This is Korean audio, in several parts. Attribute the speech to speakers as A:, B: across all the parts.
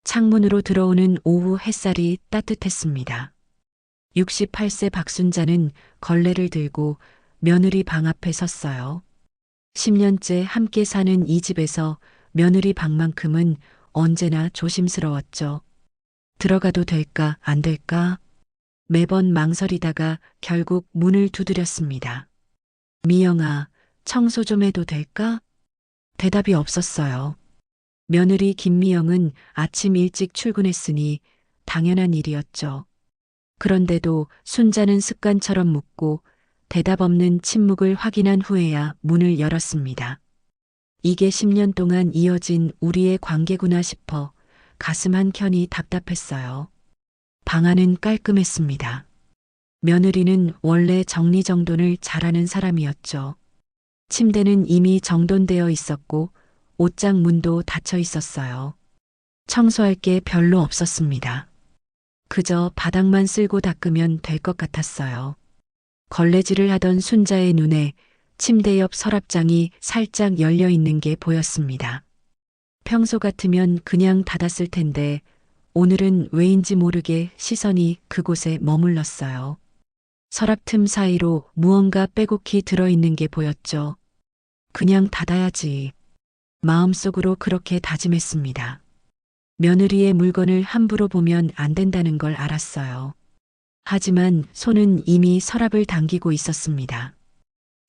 A: 창문으로 들어오는 오후 햇살이 따뜻했습니다. 68세 박순자는 걸레를 들고 며느리 방 앞에 섰어요. 10년째 함께 사는 이 집에서 며느리 방만큼은 언제나 조심스러웠죠. 들어가도 될까, 안 될까? 매번 망설이다가 결국 문을 두드렸습니다. 미영아, 청소 좀 해도 될까? 대답이 없었어요. 며느리 김미영은 아침 일찍 출근했으니 당연한 일이었죠. 그런데도 순자는 습관처럼 묻고 대답 없는 침묵을 확인한 후에야 문을 열었습니다. 이게 10년 동안 이어진 우리의 관계구나 싶어 가슴 한켠이 답답했어요. 방 안은 깔끔했습니다. 며느리는 원래 정리정돈을 잘하는 사람이었죠. 침대는 이미 정돈되어 있었고 옷장 문도 닫혀 있었어요. 청소할 게 별로 없었습니다. 그저 바닥만 쓸고 닦으면 될 것 같았어요. 걸레질을 하던 순자의 눈에 침대 옆 서랍장이 살짝 열려 있는 게 보였습니다. 평소 같으면 그냥 닫았을 텐데 오늘은 왜인지 모르게 시선이 그곳에 머물렀어요. 서랍 틈 사이로 무언가 빼곡히 들어있는 게 보였죠. 그냥 닫아야지. 마음속으로 그렇게 다짐했습니다. 며느리의 물건을 함부로 보면 안 된다는 걸 알았어요. 하지만 손은 이미 서랍을 당기고 있었습니다.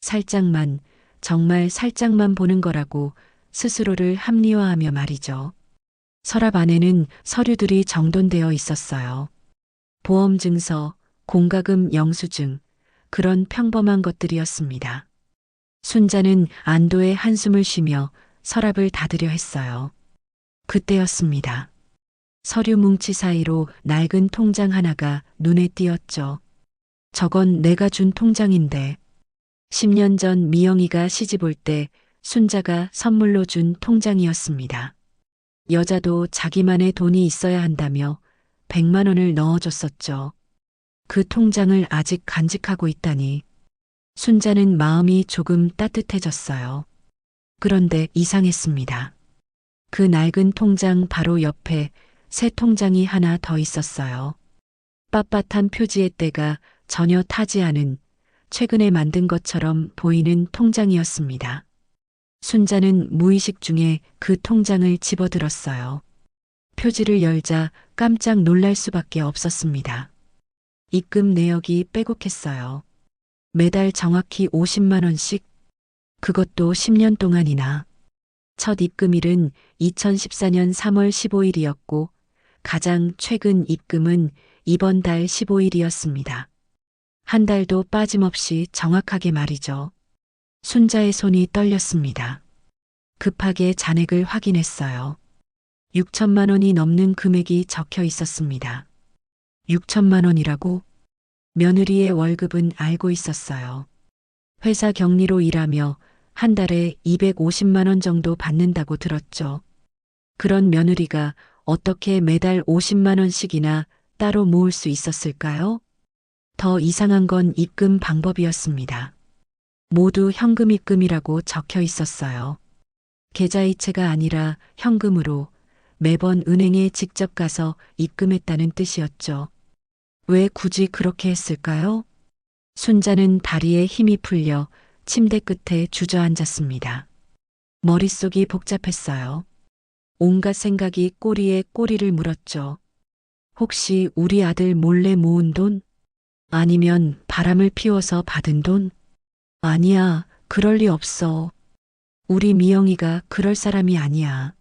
A: 살짝만, 정말 살짝만 보는 거라고 스스로를 합리화하며 말이죠. 서랍 안에는 서류들이 정돈되어 있었어요. 보험증서, 공과금 영수증, 그런 평범한 것들이었습니다. 순자는 안도의 한숨을 쉬며 서랍을 닫으려 했어요. 그때였습니다. 서류 뭉치 사이로 낡은 통장 하나가 눈에 띄었죠. 저건 내가 준 통장인데. 10년 전 미영이가 시집 올 때 순자가 선물로 준 통장이었습니다. 여자도 자기만의 돈이 있어야 한다며 100만 원을 넣어줬었죠. 그 통장을 아직 간직하고 있다니. 순자는 마음이 조금 따뜻해졌어요. 그런데 이상했습니다. 그 낡은 통장 바로 옆에 새 통장이 하나 더 있었어요. 빳빳한 표지의 때가 전혀 타지 않은 최근에 만든 것처럼 보이는 통장이었습니다. 순자는 무의식 중에 그 통장을 집어들었어요. 표지를 열자 깜짝 놀랄 수밖에 없었습니다. 입금 내역이 빼곡했어요. 매달 정확히 50만 원씩, 그것도 10년 동안이나. 첫 입금일은 2014년 3월 15일이었고 가장 최근 입금은 이번 달 15일이었습니다. 한 달도 빠짐없이 정확하게 말이죠. 순자의 손이 떨렸습니다. 급하게 잔액을 확인했어요. 6천만 원이 넘는 금액이 적혀 있었습니다. 6천만 원이라고? 며느리의 월급은 알고 있었어요. 회사 격리로 일하며 한 달에 250만 원 정도 받는다고 들었죠. 그런 며느리가 어떻게 매달 50만 원씩이나 따로 모을 수 있었을까요? 더 이상한 건 입금 방법이었습니다. 모두 현금 입금이라고 적혀 있었어요. 계좌이체가 아니라 현금으로 매번 은행에 직접 가서 입금했다는 뜻이었죠. 왜 굳이 그렇게 했을까요? 순자는 다리에 힘이 풀려 침대 끝에 주저앉았습니다. 머릿속이 복잡했어요. 온갖 생각이 꼬리에 꼬리를 물었죠. 혹시 우리 아들 몰래 모은 돈? 아니면 바람을 피워서 받은 돈? 아니야, 그럴 리 없어. 우리 미영이가 그럴 사람이 아니야.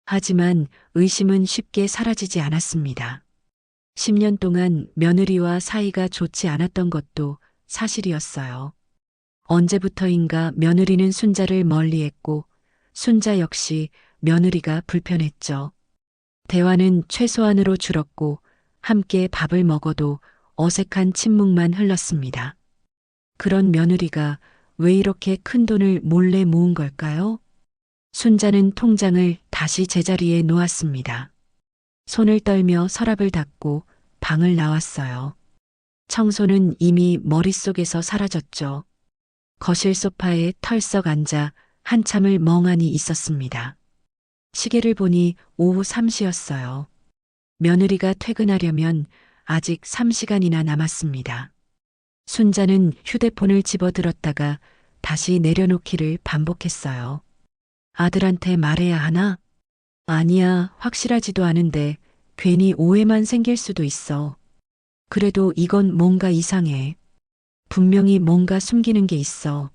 A: 하지만 의심은 쉽게 사라지지 않았습니다. 10년 동안 며느리와 사이가 좋지 않았던 것도 사실이었어요. 언제부터인가 며느리는 순자를 멀리했고 순자 역시 며느리가 불편했죠. 대화는 최소한으로 줄었고 함께 밥을 먹어도 어색한 침묵만 흘렀습니다. 그런 며느리가 왜 이렇게 큰 돈을 몰래 모은 걸까요? 순자는 통장을 다시 제자리에 놓았습니다. 손을 떨며 서랍을 닫고 방을 나왔어요. 청소는 이미 머릿속에서 사라졌죠. 거실 소파에 털썩 앉아 한참을 멍하니 있었습니다. 시계를 보니 오후 3시였어요. 며느리가 퇴근하려면 아직 3시간이나 남았습니다. 순자는 휴대폰을 집어들었다가 다시 내려놓기를 반복했어요. 아들한테 말해야 하나? 아니야, 확실하지도 않은데 괜히 오해만 생길 수도 있어. 그래도 이건 뭔가 이상해. 분명히 뭔가 숨기는 게 있어.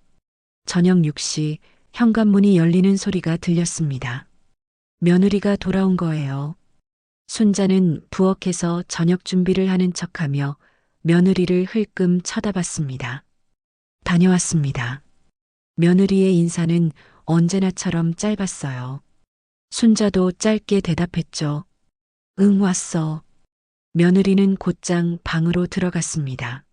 A: 저녁 6시 현관문이 열리는 소리가 들렸습니다. 며느리가 돌아온 거예요. 순자는 부엌에서 저녁 준비를 하는 척하며 며느리를 흘끔 쳐다봤습니다. 다녀왔습니다. 며느리의 인사는 언제나처럼 짧았어요. 순자도 짧게 대답했죠. 응, 왔어. 며느리는 곧장 방으로 들어갔습니다.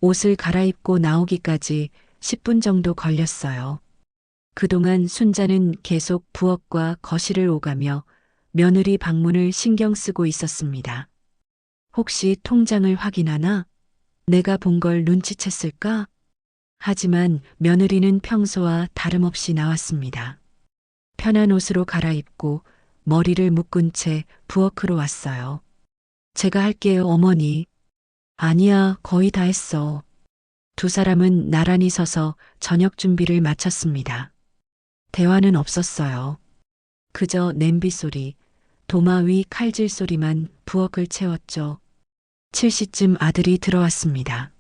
A: 옷을 갈아입고 나오기까지 10분 정도 걸렸어요. 그동안 순자는 계속 부엌과 거실을 오가며 며느리 방문을 신경 쓰고 있었습니다. 혹시 통장을 확인하나? 내가 본 걸 눈치챘을까? 하지만 며느리는 평소와 다름없이 나왔습니다. 편한 옷으로 갈아입고 머리를 묶은 채 부엌으로 왔어요. 제가 할게요, 어머니. 아니야, 거의 다 했어. 두 사람은 나란히 서서 저녁 준비를 마쳤습니다. 대화는 없었어요. 그저 냄비 소리, 도마 위 칼질 소리만 부엌을 채웠죠. 7시쯤 아들이 들어왔습니다.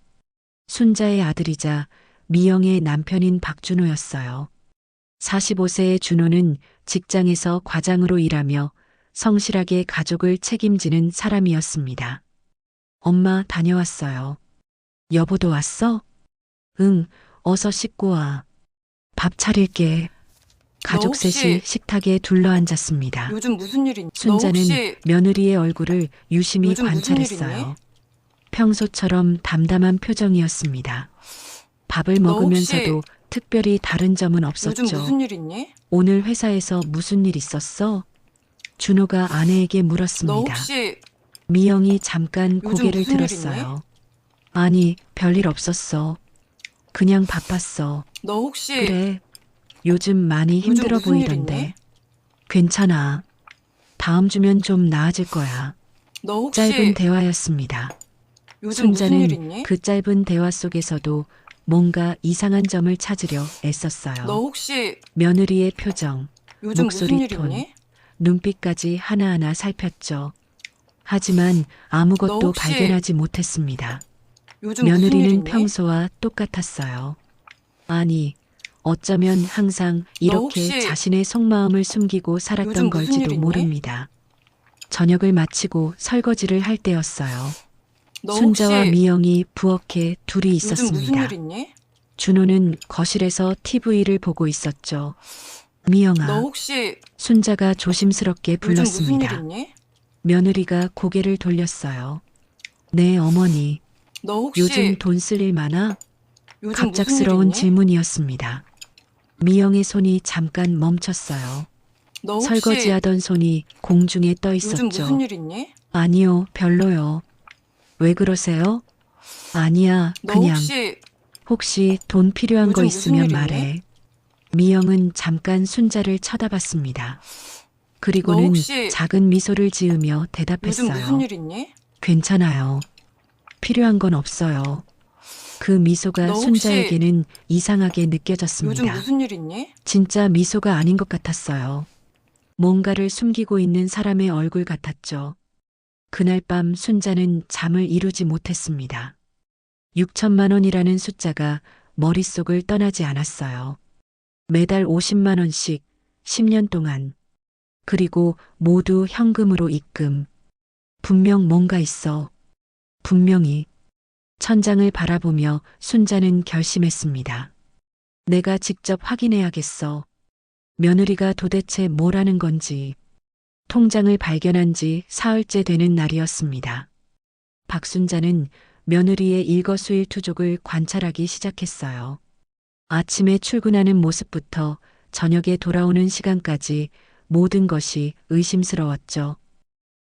A: 순자의 아들이자 미영의 남편인 박준호였어요. 45세의 준호는 직장에서 과장으로 일하며 성실하게 가족을 책임지는 사람이었습니다. 엄마 다녀왔어요. 여보도 왔어? 응, 어서 씻고 와. 밥 차릴게. 가족
B: 혹시
A: 셋이 식탁에 둘러앉았습니다.
B: 요즘 무슨 일 있니?
A: 순자는 며느리의 얼굴을 유심히
B: 요즘 무슨 일 있니?
A: 관찰했어요. 평소처럼 담담한 표정이었습니다. 밥을
B: 너
A: 먹으면서도
B: 혹시
A: 특별히 다른 점은
B: 요즘
A: 없었죠.
B: 무슨 일 있니?
A: 오늘 회사에서 무슨 일 있었어? 준호가 아내에게
B: 너
A: 물었습니다.
B: 혹시
A: 미영이 잠깐
B: 요즘
A: 고개를
B: 무슨 일
A: 들었어요. 아니, 별일 없었어. 그냥 바빴어.
B: 너 혹시
A: 그래, 요즘 많이
B: 요즘
A: 힘들어
B: 무슨 일
A: 보이던데.
B: 있니?
A: 괜찮아. 다음 주면 좀 나아질 거야.
B: 너
A: 짧은
B: 혹시
A: 대화였습니다.
B: 요즘 무슨 일
A: 순자는
B: 있니?
A: 그 짧은 대화 속에서도 뭔가 이상한 점을 찾으려
B: 너
A: 애썼어요.
B: 혹시
A: 며느리의 표정,
B: 요즘 무슨
A: 목소리
B: 일
A: 톤,
B: 있니?
A: 눈빛까지 하나하나 살폈죠. 하지만
B: 너
A: 아무것도
B: 혹시
A: 발견하지 못했습니다.
B: 요즘 무슨 일
A: 며느리는
B: 있니?
A: 평소와 똑같았어요. 아니, 어쩌면 항상
B: 너
A: 이렇게
B: 혹시
A: 자신의 속마음을 숨기고 살았던
B: 요즘 무슨
A: 걸지도
B: 일 있니?
A: 모릅니다. 저녁을 마치고 설거지를 할 때였어요.
B: 너
A: 순자와
B: 혹시
A: 미영이 부엌에 둘이
B: 요즘 무슨 일
A: 있었습니다.
B: 있니?
A: 준호는 거실에서 TV를 보고 있었죠.
B: 너
A: 미영아,
B: 혹시
A: 순자가 조심스럽게
B: 요즘 무슨 일
A: 불렀습니다.
B: 있니?
A: 며느리가 고개를 돌렸어요. 네, 어머니.
B: 너
A: 요즘
B: 혹시
A: 돈 쓸 일 많아?
B: 요즘 무슨 일
A: 갑작스러운
B: 있니?
A: 질문이었습니다. 미영의 손이 잠깐 멈췄어요.
B: 너 혹시
A: 설거지하던 손이 공중에 떠
B: 요즘
A: 있었죠.
B: 무슨 일 있니?
A: 아니요, 별로요. 왜 그러세요? 아니야,
B: 너
A: 그냥. 혹시 돈 필요한 거
B: 요즘 무슨
A: 있으면
B: 일 있니?
A: 말해. 미영은 잠깐 순자를 쳐다봤습니다.
B: 너
A: 그리고는
B: 혹시
A: 작은 미소를 지으며
B: 요즘 무슨
A: 대답했어요.
B: 일 있니?
A: 괜찮아요. 필요한 건 없어요. 그 미소가
B: 너 혹시
A: 순자에게는 이상하게
B: 요즘
A: 느껴졌습니다.
B: 무슨 일 있니?
A: 진짜 미소가 아닌 것 같았어요. 뭔가를 숨기고 있는 사람의 얼굴 같았죠. 그날 밤 순자는 잠을 이루지 못했습니다. 6천만 원이라는 숫자가 머릿속을 떠나지 않았어요. 매달 50만 원씩 10년 동안. 그리고 모두 현금으로 입금. 분명 뭔가 있어. 분명히. 천장을 바라보며 순자는 결심했습니다. 내가 직접 확인해야겠어. 며느리가 도대체 뭘 하는 건지. 통장을 발견한 지 사흘째 되는 날이었습니다. 박순자는 며느리의 일거수일투족을 관찰하기 시작했어요. 아침에 출근하는 모습부터 저녁에 돌아오는 시간까지 모든 것이 의심스러웠죠.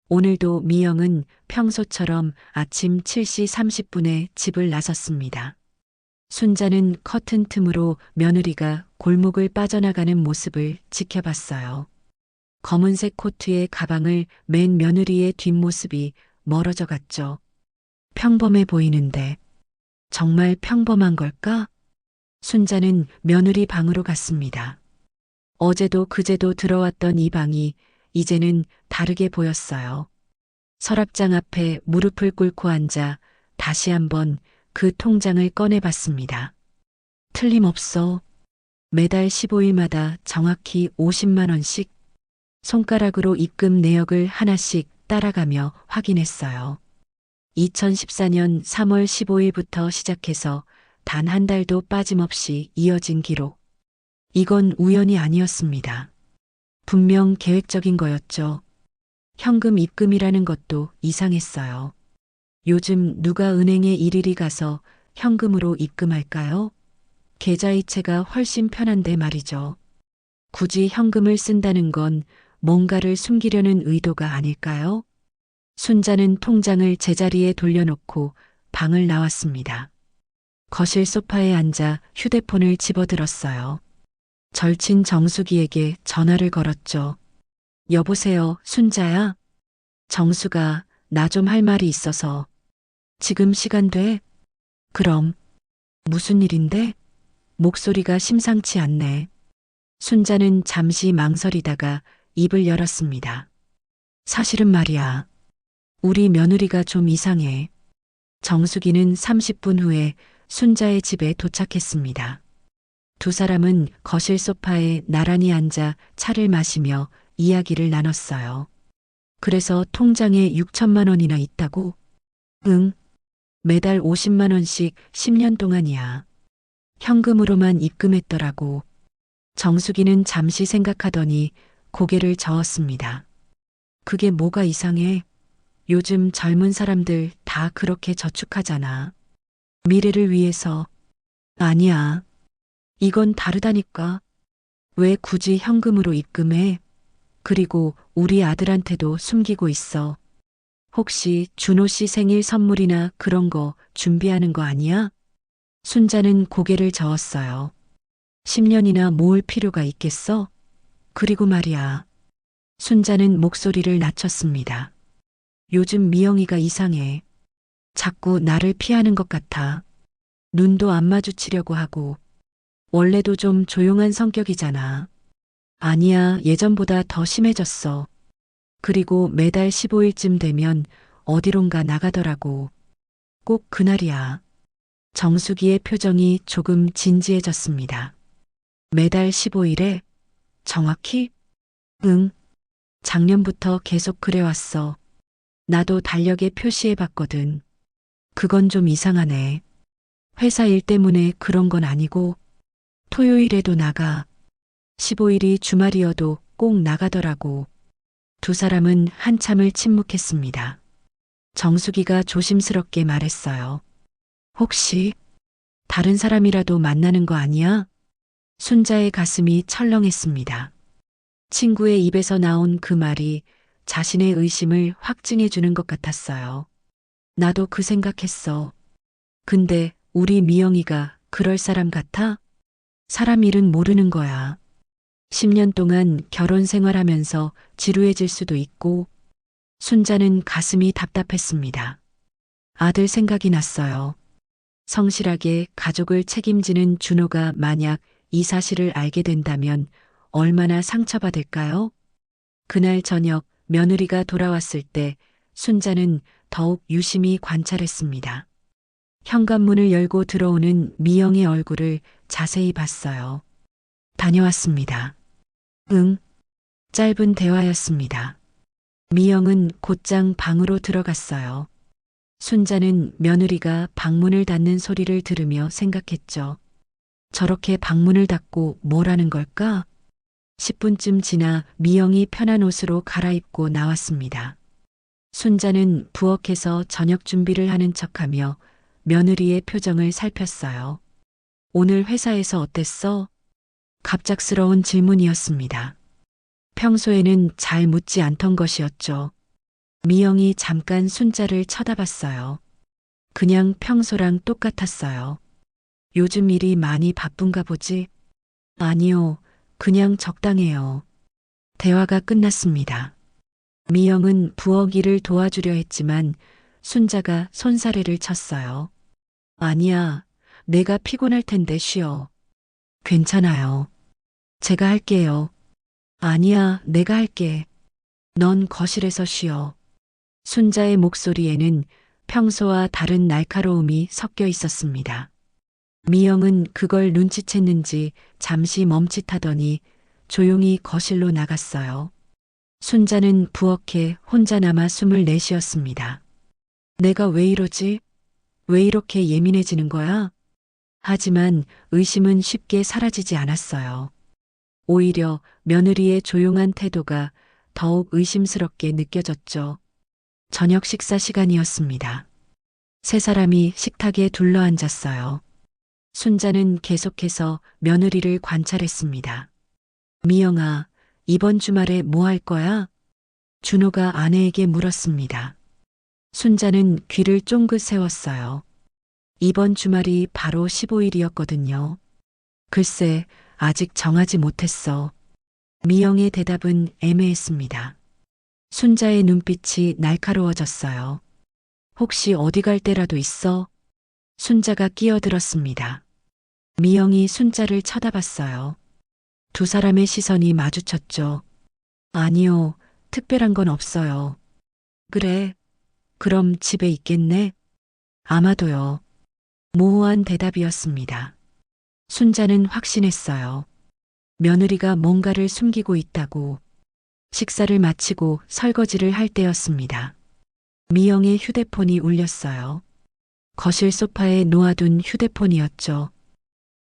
A: 오늘도 미영은 평소처럼 아침 7시 30분에 집을 나섰습니다. 순자는 커튼 틈으로 며느리가 골목을 빠져나가는 모습을 지켜봤어요. 검은색 코트에 가방을 맨 며느리의 뒷모습이 멀어져 갔죠. 평범해 보이는데 정말 평범한 걸까? 순자는 며느리 방으로 갔습니다. 어제도 그제도 들어왔던 이 방이 이제는 다르게 보였어요. 서랍장 앞에 무릎을 꿇고 앉아 다시 한번 그 통장을 꺼내봤습니다. 틀림없어. 매달 15일마다 정확히 50만 원씩 손가락으로 입금 내역을 하나씩 따라가며 확인했어요. 2014년 3월 15일부터 시작해서 단 한 달도 빠짐없이 이어진 기록. 이건 우연이 아니었습니다. 분명 계획적인 거였죠. 현금 입금이라는 것도 이상했어요. 요즘 누가 은행에 일일이 가서 현금으로 입금할까요? 계좌이체가 훨씬 편한데 말이죠. 굳이 현금을 쓴다는 건 뭔가를 숨기려는 의도가 아닐까요? 순자는 통장을 제자리에 돌려놓고 방을 나왔습니다. 거실 소파에 앉아 휴대폰을 집어들었어요. 절친 정수기에게 전화를 걸었죠. 여보세요, 순자야? 정수가 나 좀 할 말이 있어서. 지금 시간 돼? 그럼. 무슨 일인데? 목소리가 심상치 않네. 순자는 잠시 망설이다가 입을 열었습니다. 사실은 말이야. 우리 며느리가 좀 이상해. 정수기는 30분 후에 순자의 집에 도착했습니다. 두 사람은 거실 소파에 나란히 앉아 차를 마시며 이야기를 나눴어요. 그래서 통장에 6천만 원이나 있다고? 응. 매달 50만 원씩 10년 동안이야. 현금으로만 입금했더라고. 정수기는 잠시 생각하더니 고개를 저었습니다. 그게 뭐가 이상해? 요즘 젊은 사람들 다 그렇게 저축하잖아. 미래를 위해서. 아니야. 이건 다르다니까. 왜 굳이 현금으로 입금해? 그리고 우리 아들한테도 숨기고 있어. 혹시 준호 씨 생일 선물이나 그런 거 준비하는 거 아니야? 순자는 고개를 저었어요. 10년이나 모을 필요가 있겠어? 그리고 말이야. 순자는 목소리를 낮췄습니다. 요즘 미영이가 이상해. 자꾸 나를 피하는 것 같아. 눈도 안 마주치려고 하고. 원래도 좀 조용한 성격이잖아. 아니야, 예전보다 더 심해졌어. 그리고 매달 15일쯤 되면 어디론가 나가더라고. 꼭 그날이야. 정수기의 표정이 조금 진지해졌습니다. 매달 15일에? 정확히? 응. 작년부터 계속 그래왔어. 나도 달력에 표시해봤거든. 그건 좀 이상하네. 회사 일 때문에 그런 건 아니고 토요일에도 나가. 15일이 주말이어도 꼭 나가더라고. 두 사람은 한참을 침묵했습니다. 정수기가 조심스럽게 말했어요. 혹시 다른 사람이라도 만나는 거 아니야? 순자의 가슴이 철렁했습니다. 친구의 입에서 나온 그 말이 자신의 의심을 확증해 주는 것 같았어요. 나도 그 생각했어. 근데 우리 미영이가 그럴 사람 같아? 사람 일은 모르는 거야. 10년 동안 결혼 생활하면서 지루해질 수도 있고. 순자는 가슴이 답답했습니다. 아들 생각이 났어요. 성실하게 가족을 책임지는 준호가 만약 이 사실을 알게 된다면 얼마나 상처받을까요? 그날 저녁 며느리가 돌아왔을 때 순자는 더욱 유심히 관찰했습니다. 현관문을 열고 들어오는 미영의 얼굴을 자세히 봤어요. 다녀왔습니다. 응. 짧은 대화였습니다. 미영은 곧장 방으로 들어갔어요. 순자는 며느리가 방문을 닫는 소리를 들으며 생각했죠. 저렇게 방문을 닫고 뭘 하는 걸까? 10분쯤 지나 미영이 편한 옷으로 갈아입고 나왔습니다. 순자는 부엌에서 저녁 준비를 하는 척하며 며느리의 표정을 살폈어요. 오늘 회사에서 어땠어? 갑작스러운 질문이었습니다. 평소에는 잘 묻지 않던 것이었죠. 미영이 잠깐 순자를 쳐다봤어요. 그냥 평소랑 똑같았어요. 요즘 일이 많이 바쁜가 보지? 아니요, 그냥 적당해요. 대화가 끝났습니다. 미영은 부엌 일을 도와주려 했지만 순자가 손사래를 쳤어요. 아니야, 내가 피곤할 텐데 쉬어. 괜찮아요. 제가 할게요. 아니야, 내가 할게. 넌 거실에서 쉬어. 순자의 목소리에는 평소와 다른 날카로움이 섞여 있었습니다. 미영은 그걸 눈치챘는지 잠시 멈칫하더니 조용히 거실로 나갔어요. 순자는 부엌에 혼자 남아 숨을 내쉬었습니다. 내가 왜 이러지? 왜 이렇게 예민해지는 거야? 하지만 의심은 쉽게 사라지지 않았어요. 오히려 며느리의 조용한 태도가 더욱 의심스럽게 느껴졌죠. 저녁 식사 시간이었습니다. 세 사람이 식탁에 둘러앉았어요. 순자는 계속해서 며느리를 관찰했습니다. 미영아, 이번 주말에 뭐 할 거야? 준호가 아내에게 물었습니다. 순자는 귀를 쫑긋 세웠어요. 이번 주말이 바로 15일이었거든요. 글쎄, 아직 정하지 못했어. 미영의 대답은 애매했습니다. 순자의 눈빛이 날카로워졌어요. 혹시 어디 갈 때라도 있어? 순자가 끼어들었습니다. 미영이 순자를 쳐다봤어요. 두 사람의 시선이 마주쳤죠. 아니요, 특별한 건 없어요. 그래, 그럼 집에 있겠네? 아마도요. 모호한 대답이었습니다. 순자는 확신했어요. 며느리가 뭔가를 숨기고 있다고. 식사를 마치고 설거지를 할 때였습니다. 미영의 휴대폰이 울렸어요. 거실 소파에 놓아둔 휴대폰이었죠.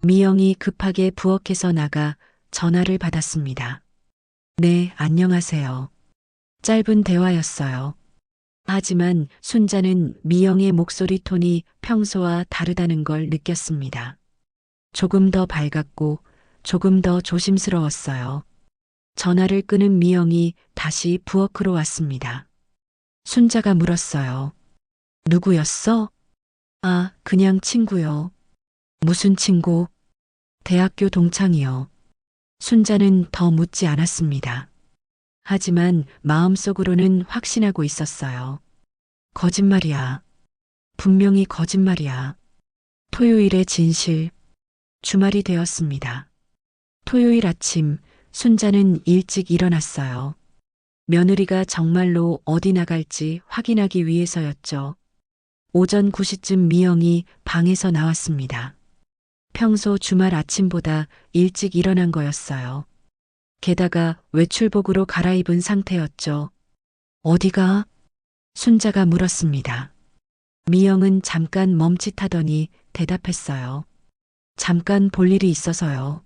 A: 미영이 급하게 부엌에서 나가 전화를 받았습니다. 네, 안녕하세요. 짧은 대화였어요. 하지만 순자는 미영의 목소리 톤이 평소와 다르다는 걸 느꼈습니다. 조금 더 밝았고 조금 더 조심스러웠어요. 전화를 끊은 미영이 다시 부엌으로 왔습니다. 순자가 물었어요. 누구였어? 아, 그냥 친구요. 무슨 친구? 대학교 동창이요. 순자는 더 묻지 않았습니다. 하지만 마음속으로는 확신하고 있었어요. 거짓말이야. 분명히 거짓말이야. 토요일의 진실. 주말이 되었습니다. 토요일 아침, 순자는 일찍 일어났어요. 며느리가 정말로 어디 나갈지 확인하기 위해서였죠. 오전 9시쯤 미영이 방에서 나왔습니다. 평소 주말 아침보다 일찍 일어난 거였어요. 게다가 외출복으로 갈아입은 상태였죠. 어디가? 순자가 물었습니다. 미영은 잠깐 멈칫하더니 대답했어요. 잠깐 볼 일이 있어서요.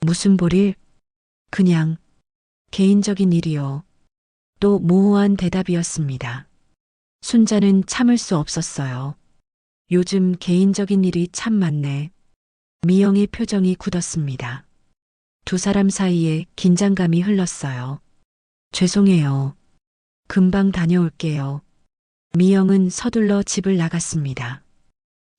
A: 무슨 볼일? 그냥 개인적인 일이요. 또 모호한 대답이었습니다. 순자는 참을 수 없었어요. 요즘 개인적인 일이 참 많네. 미영의 표정이 굳었습니다. 두 사람 사이에 긴장감이 흘렀어요. 죄송해요. 금방 다녀올게요. 미영은 서둘러 집을 나갔습니다.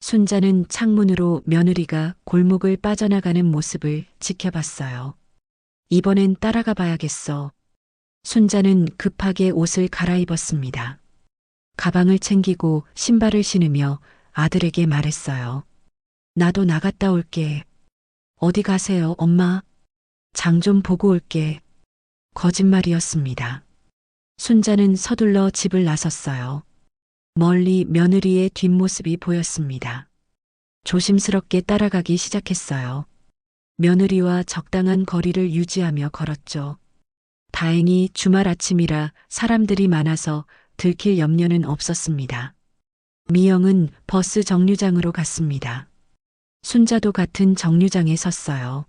A: 순자는 창문으로 며느리가 골목을 빠져나가는 모습을 지켜봤어요. 이번엔 따라가 봐야겠어. 순자는 급하게 옷을 갈아입었습니다. 가방을 챙기고 신발을 신으며 아들에게 말했어요. 나도 나갔다 올게. 어디 가세요, 엄마? 장 좀 보고 올게. 거짓말이었습니다. 순자는 서둘러 집을 나섰어요. 멀리 며느리의 뒷모습이 보였습니다. 조심스럽게 따라가기 시작했어요. 며느리와 적당한 거리를 유지하며 걸었죠. 다행히 주말 아침이라 사람들이 많아서 들킬 염려는 없었습니다. 미영은 버스 정류장으로 갔습니다. 순자도 같은 정류장에 섰어요.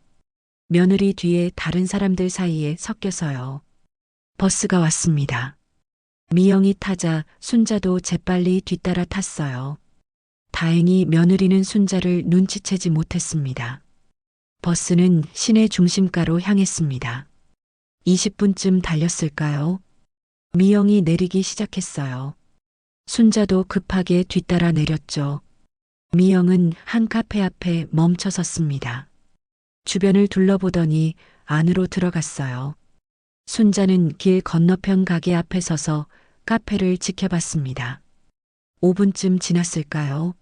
A: 며느리 뒤에 다른 사람들 사이에 섞여서요. 버스가 왔습니다. 미영이 타자 순자도 재빨리 뒤따라 탔어요. 다행히 며느리는 순자를 눈치채지 못했습니다. 버스는 시내 중심가로 향했습니다. 20분쯤 달렸을까요? 미영이 내리기 시작했어요. 순자도 급하게 뒤따라 내렸죠. 미영은 한 카페 앞에 멈춰 섰습니다. 주변을 둘러보더니 안으로 들어갔어요. 순자는 길 건너편 가게 앞에 서서 카페를 지켜봤습니다. 5분쯤 지났을까요?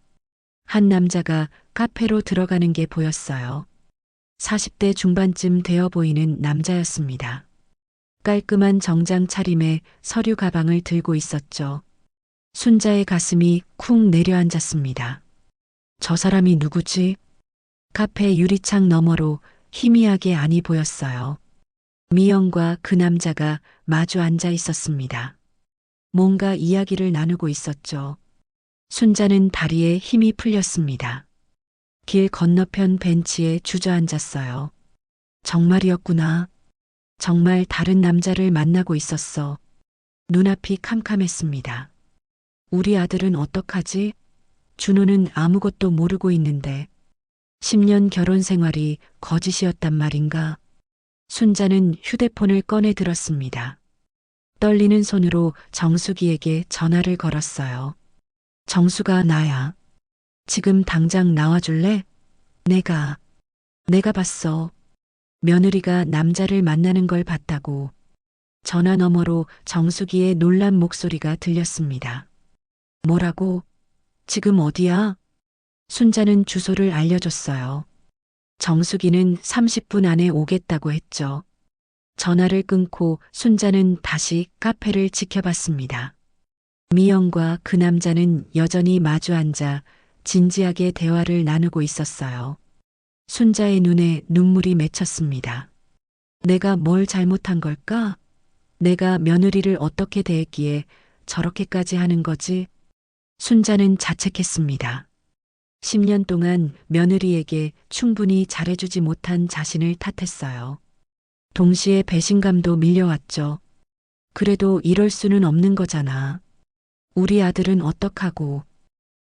A: 한 남자가 카페로 들어가는 게 보였어요. 40대 중반쯤 되어 보이는 남자였습니다. 깔끔한 정장 차림에 서류 가방을 들고 있었죠. 순자의 가슴이 쿵 내려앉았습니다. 저 사람이 누구지? 카페 유리창 너머로 희미하게 안이 보였어요. 미영과 그 남자가 마주 앉아 있었습니다. 뭔가 이야기를 나누고 있었죠. 순자는 다리에 힘이 풀렸습니다. 길 건너편 벤치에 주저앉았어요. 정말이었구나. 정말 다른 남자를 만나고 있었어. 눈앞이 캄캄했습니다. 우리 아들은 어떡하지? 준호는 아무것도 모르고 있는데 10년 결혼 생활이 거짓이었단 말인가? 순자는 휴대폰을 꺼내 들었습니다. 떨리는 손으로 정수기에게 전화를 걸었어요. 정수가 나야. 지금 당장 나와줄래? 내가 봤어. 며느리가 남자를 만나는 걸 봤다고. 전화 너머로 정수기의 놀란 목소리가 들렸습니다. 뭐라고? 지금 어디야? 순자는 주소를 알려줬어요. 정수기는 30분 안에 오겠다고 했죠. 전화를 끊고 순자는 다시 카페를 지켜봤습니다. 미영과 그 남자는 여전히 마주 앉아 진지하게 대화를 나누고 있었어요. 순자의 눈에 눈물이 맺혔습니다. 내가 뭘 잘못한 걸까? 내가 며느리를 어떻게 대했기에 저렇게까지 하는 거지? 순자는 자책했습니다. 10년 동안 며느리에게 충분히 잘해주지 못한 자신을 탓했어요. 동시에 배신감도 밀려왔죠. 그래도 이럴 수는 없는 거잖아. 우리 아들은 어떡하고.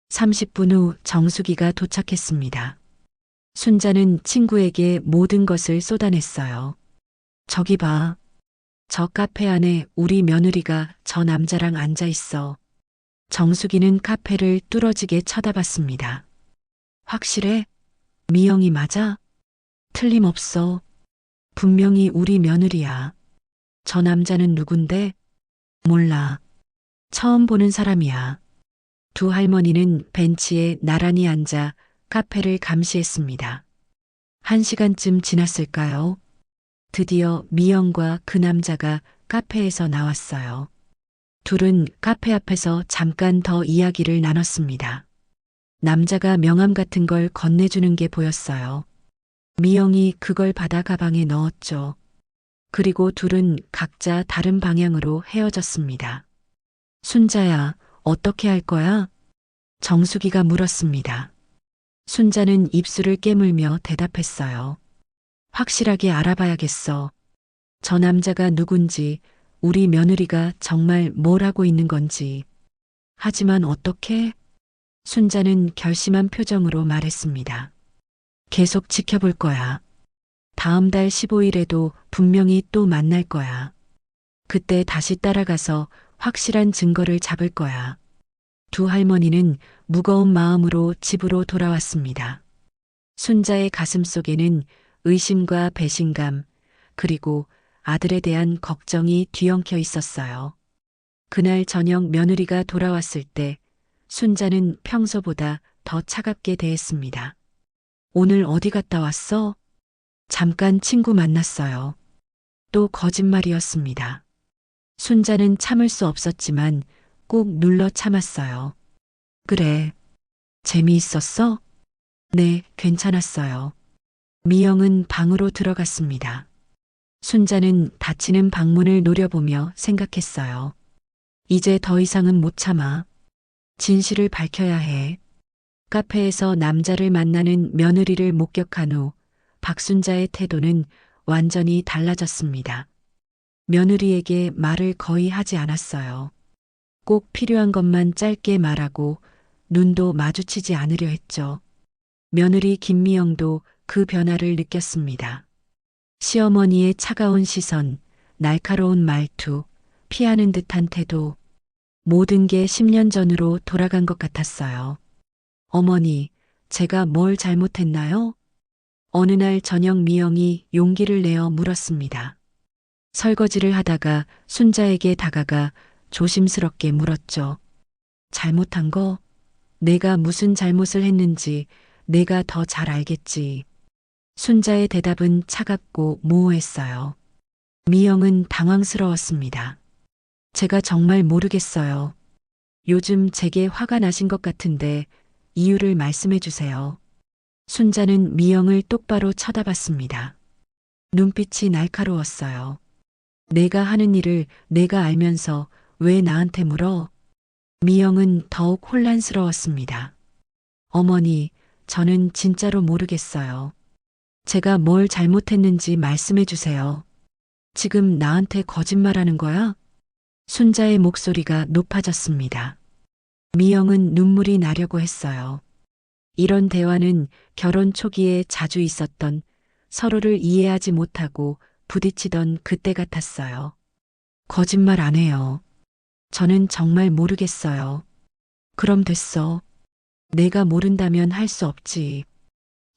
A: 30분 후 정수기가 도착했습니다. 순자는 친구에게 모든 것을 쏟아냈어요. 저기 봐. 저 카페 안에 우리 며느리가 저 남자랑 앉아 있어. 정수기는 카페를 뚫어지게 쳐다봤습니다. 확실해? 미영이 맞아? 틀림없어. 분명히 우리 며느리야. 저 남자는 누군데? 몰라. 처음 보는 사람이야. 두 할머니는 벤치에 나란히 앉아 카페를 감시했습니다. 1시간쯤 지났을까요? 드디어 미영과 그 남자가 카페에서 나왔어요. 둘은 카페 앞에서 잠깐 더 이야기를 나눴습니다. 남자가 명함 같은 걸 건네주는 게 보였어요. 미영이 그걸 받아 가방에 넣었죠. 그리고 둘은 각자 다른 방향으로 헤어졌습니다. 순자야, 어떻게 할 거야? 정수기가 물었습니다. 순자는 입술을 깨물며 대답했어요. 확실하게 알아봐야겠어. 저 남자가 누군지, 우리 며느리가 정말 뭘 하고 있는 건지. 하지만 어떻게? 순자는 결심한 표정으로 말했습니다. 계속 지켜볼 거야. 다음 달 15일에도 분명히 또 만날 거야. 그때 다시 따라가서 확실한 증거를 잡을 거야. 두 할머니는 무거운 마음으로 집으로 돌아왔습니다. 순자의 가슴 속에는 의심과 배신감, 그리고 아들에 대한 걱정이 뒤엉켜 있었어요. 그날 저녁 며느리가 돌아왔을 때 순자는 평소보다 더 차갑게 대했습니다. 오늘 어디 갔다 왔어? 잠깐 친구 만났어요. 또 거짓말이었습니다. 순자는 참을 수 없었지만 꼭 눌러 참았어요. 그래. 재미있었어? 네, 괜찮았어요. 미영은 방으로 들어갔습니다. 순자는 닫히는 방문을 노려보며 생각했어요. 이제 더 이상은 못 참아. 진실을 밝혀야 해. 카페에서 남자를 만나는 며느리를 목격한 후 박순자의 태도는 완전히 달라졌습니다. 며느리에게 말을 거의 하지 않았어요. 꼭 필요한 것만 짧게 말하고 눈도 마주치지 않으려 했죠. 며느리 김미영도 그 변화를 느꼈습니다. 시어머니의 차가운 시선, 날카로운 말투, 피하는 듯한 태도, 모든 게 10년 전으로 돌아간 것 같았어요. 어머니, 제가 뭘 잘못했나요? 어느 날 저녁 미영이 용기를 내어 물었습니다. 설거지를 하다가 순자에게 다가가 조심스럽게 물었죠. 잘못한 거? 내가 무슨 잘못을 했는지 내가 더 잘 알겠지. 순자의 대답은 차갑고 모호했어요. 미영은 당황스러웠습니다. 제가 정말 모르겠어요. 요즘 제게 화가 나신 것 같은데 이유를 말씀해 주세요. 순자는 미영을 똑바로 쳐다봤습니다. 눈빛이 날카로웠어요. 내가 하는 일을 내가 알면서 왜 나한테 물어? 미영은 더욱 혼란스러웠습니다. 어머니, 저는 진짜로 모르겠어요. 제가 뭘 잘못했는지 말씀해 주세요. 지금 나한테 거짓말하는 거야? 순자의 목소리가 높아졌습니다. 미영은 눈물이 나려고 했어요. 이런 대화는 결혼 초기에 자주 있었던, 서로를 이해하지 못하고 부딪히던 그때 같았어요. 거짓말 안 해요. 저는 정말 모르겠어요. 그럼 됐어. 내가 모른다면 할 수 없지.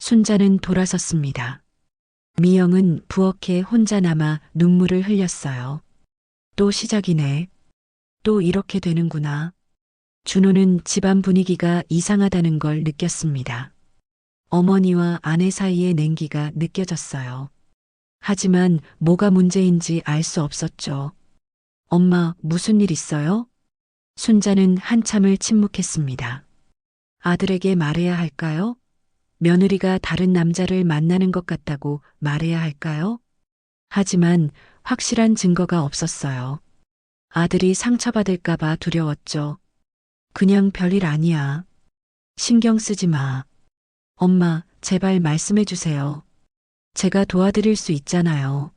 A: 순자는 돌아섰습니다. 미영은 부엌에 혼자 남아 눈물을 흘렸어요. 또 시작이네. 또 이렇게 되는구나. 준호는 집안 분위기가 이상하다는 걸 느꼈습니다. 어머니와 아내 사이의 냉기가 느껴졌어요. 하지만 뭐가 문제인지 알 수 없었죠. 엄마, 무슨 일 있어요? 순자는 한참을 침묵했습니다. 아들에게 말해야 할까요? 며느리가 다른 남자를 만나는 것 같다고 말해야 할까요? 하지만 확실한 증거가 없었어요. 아들이 상처받을까봐 두려웠죠. 그냥 별일 아니야. 신경 쓰지 마. 엄마, 제발 말씀해 주세요. 제가 도와드릴 수 있잖아요.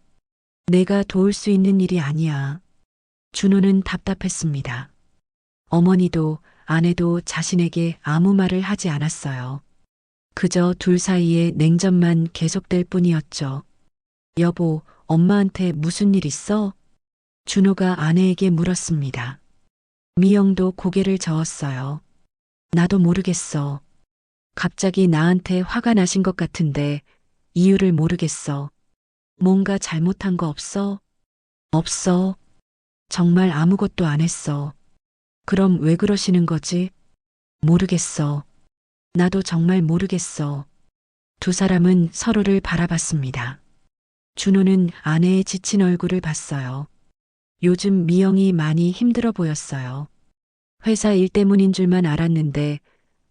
A: 내가 도울 수 있는 일이 아니야. 준호는 답답했습니다. 어머니도 아내도 자신에게 아무 말을 하지 않았어요. 그저 둘 사이의 냉전만 계속될 뿐이었죠. 여보, 엄마한테 무슨 일 있어? 준호가 아내에게 물었습니다. 미영도 고개를 저었어요. 나도 모르겠어. 갑자기 나한테 화가 나신 것 같은데 이유를 모르겠어. 뭔가 잘못한 거 없어? 없어. 정말 아무것도 안 했어. 그럼 왜 그러시는 거지? 모르겠어. 나도 정말 모르겠어. 두 사람은 서로를 바라봤습니다. 준호는 아내의 지친 얼굴을 봤어요. 요즘 미영이 많이 힘들어 보였어요. 회사 일 때문인 줄만 알았는데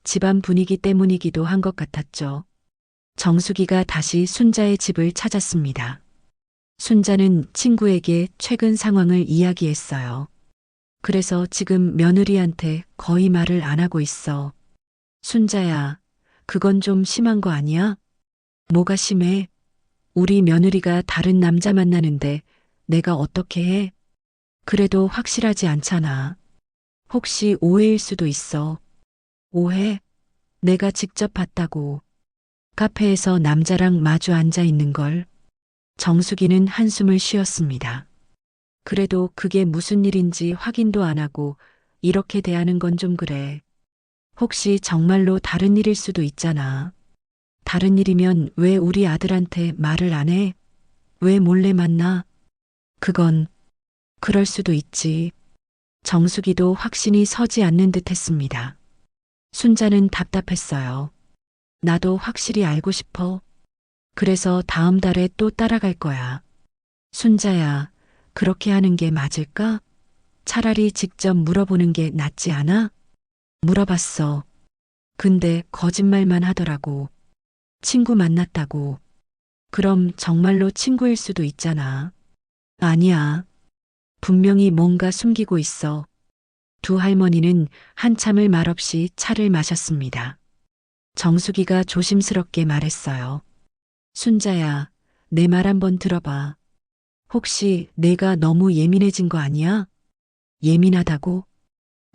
A: 집안 분위기 때문이기도 한 것 같았죠. 정숙이가 다시 순자의 집을 찾았습니다. 순자는 친구에게 최근 상황을 이야기했어요. 그래서 지금 며느리한테 거의 말을 안 하고 있어. 순자야, 그건 좀 심한 거 아니야? 뭐가 심해? 우리 며느리가 다른 남자 만나는데 내가 어떻게 해? 그래도 확실하지 않잖아. 혹시 오해일 수도 있어. 오해? 내가 직접 봤다고. 카페에서 남자랑 마주 앉아 있는 걸. 정수기는 한숨을 쉬었습니다. 그래도 그게 무슨 일인지 확인도 안 하고 이렇게 대하는 건 좀 그래. 혹시 정말로 다른 일일 수도 있잖아. 다른 일이면 왜 우리 아들한테 말을 안 해? 왜 몰래 만나? 그건 그럴 수도 있지. 정수기도 확신이 서지 않는 듯 했습니다. 순자는 답답했어요. 나도 확실히 알고 싶어. 그래서 다음 달에 또 따라갈 거야. 순자야, 그렇게 하는 게 맞을까? 차라리 직접 물어보는 게 낫지 않아? 물어봤어. 근데 거짓말만 하더라고. 친구 만났다고. 그럼 정말로 친구일 수도 있잖아. 아니야. 분명히 뭔가 숨기고 있어. 두 할머니는 한참을 말없이 차를 마셨습니다. 정수기가 조심스럽게 말했어요. 순자야, 내 말 한번 들어봐. 혹시 내가 너무 예민해진 거 아니야? 예민하다고?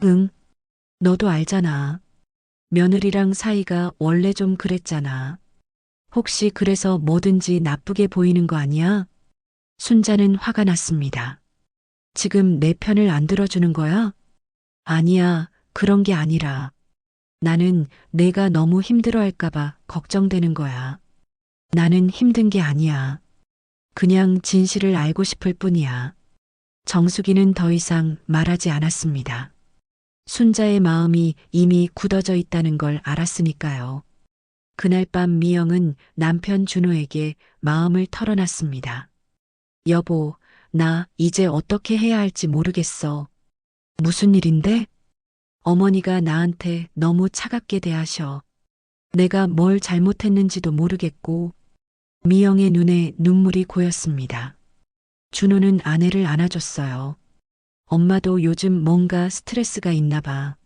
A: 응, 너도 알잖아. 며느리랑 사이가 원래 좀 그랬잖아. 혹시 그래서 뭐든지 나쁘게 보이는 거 아니야? 순자는 화가 났습니다. 지금 내 편을 안 들어주는 거야? 아니야, 그런 게 아니라. 나는 내가 너무 힘들어할까봐 걱정되는 거야. 나는 힘든 게 아니야. 그냥 진실을 알고 싶을 뿐이야. 정숙이는 더 이상 말하지 않았습니다. 순자의 마음이 이미 굳어져 있다는 걸 알았으니까요. 그날 밤 미영은 남편 준호에게 마음을 털어놨습니다. 여보, 나 이제 어떻게 해야 할지 모르겠어. 무슨 일인데? 어머니가 나한테 너무 차갑게 대하셔. 내가 뭘 잘못했는지도 모르겠고. 미영의 눈에 눈물이 고였습니다. 준호는 아내를 안아줬어요. 엄마도 요즘 뭔가 스트레스가 있나 봐.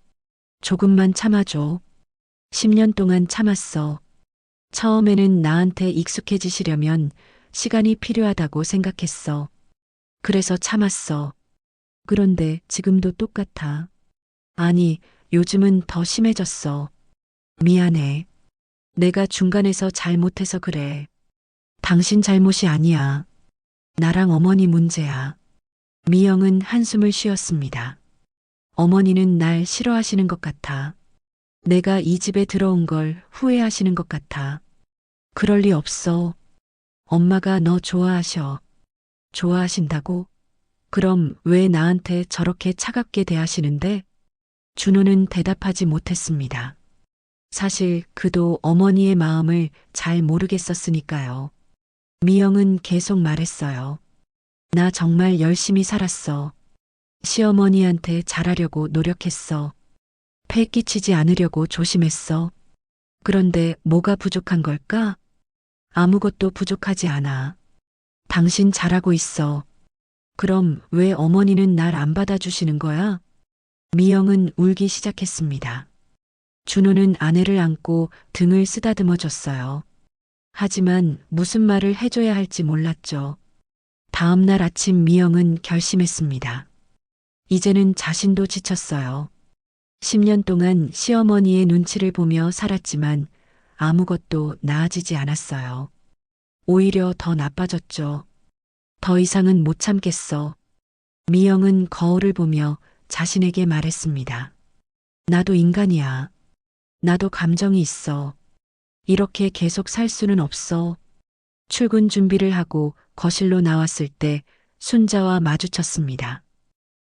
A: 조금만 참아줘. 10년 동안 참았어. 처음에는 나한테 익숙해지시려면 시간이 필요하다고 생각했어. 그래서 참았어. 그런데 지금도 똑같아. 아니, 요즘은 더 심해졌어. 미안해. 내가 중간에서 잘못해서 그래. 당신 잘못이 아니야. 나랑 어머니 문제야. 미영은 한숨을 쉬었습니다. 어머니는 날 싫어하시는 것 같아. 내가 이 집에 들어온 걸 후회하시는 것 같아. 그럴 리 없어. 엄마가 너 좋아하셔. 좋아하신다고? 그럼 왜 나한테 저렇게 차갑게 대하시는데? 준호는 대답하지 못했습니다. 사실 그도 어머니의 마음을 잘 모르겠었으니까요. 미영은 계속 말했어요. 나 정말 열심히 살았어. 시어머니한테 잘하려고 노력했어. 폐 끼치지 않으려고 조심했어. 그런데 뭐가 부족한 걸까? 아무것도 부족하지 않아. 당신 잘하고 있어. 그럼 왜 어머니는 날 안 받아주시는 거야? 미영은 울기 시작했습니다. 준호는 아내를 안고 등을 쓰다듬어 줬어요. 하지만 무슨 말을 해줘야 할지 몰랐죠. 다음 날 아침 미영은 결심했습니다. 이제는 자신도 지쳤어요. 10년 동안 시어머니의 눈치를 보며 살았지만 아무것도 나아지지 않았어요. 오히려 더 나빠졌죠. 더 이상은 못 참겠어. 미영은 거울을 보며 자신에게 말했습니다. 나도 인간이야. 나도 감정이 있어. 이렇게 계속 살 수는 없어. 출근 준비를 하고 거실로 나왔을 때 순자와 마주쳤습니다.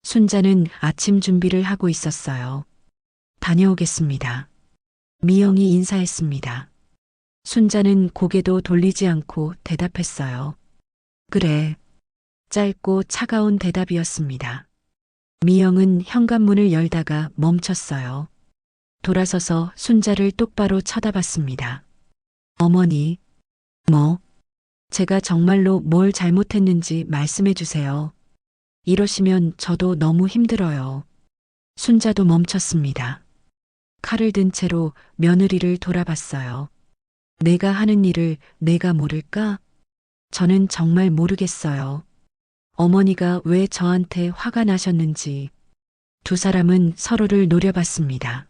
A: 순자는 아침 준비를 하고 있었어요. 다녀오겠습니다. 미영이 인사했습니다. 순자는 고개도 돌리지 않고 대답했어요. 그래. 짧고 차가운 대답이었습니다. 미영은 현관문을 열다가 멈췄어요. 돌아서서 순자를 똑바로 쳐다봤습니다. 어머니, 뭐? 제가 정말로 뭘 잘못했는지 말씀해 주세요. 이러시면 저도 너무 힘들어요. 순자도 멈췄습니다. 칼을 든 채로 며느리를 돌아봤어요. 내가 하는 일을 내가 모를까? 저는 정말 모르겠어요. 어머니가 왜 저한테 화가 나셨는지. 두 사람은 서로를 노려봤습니다.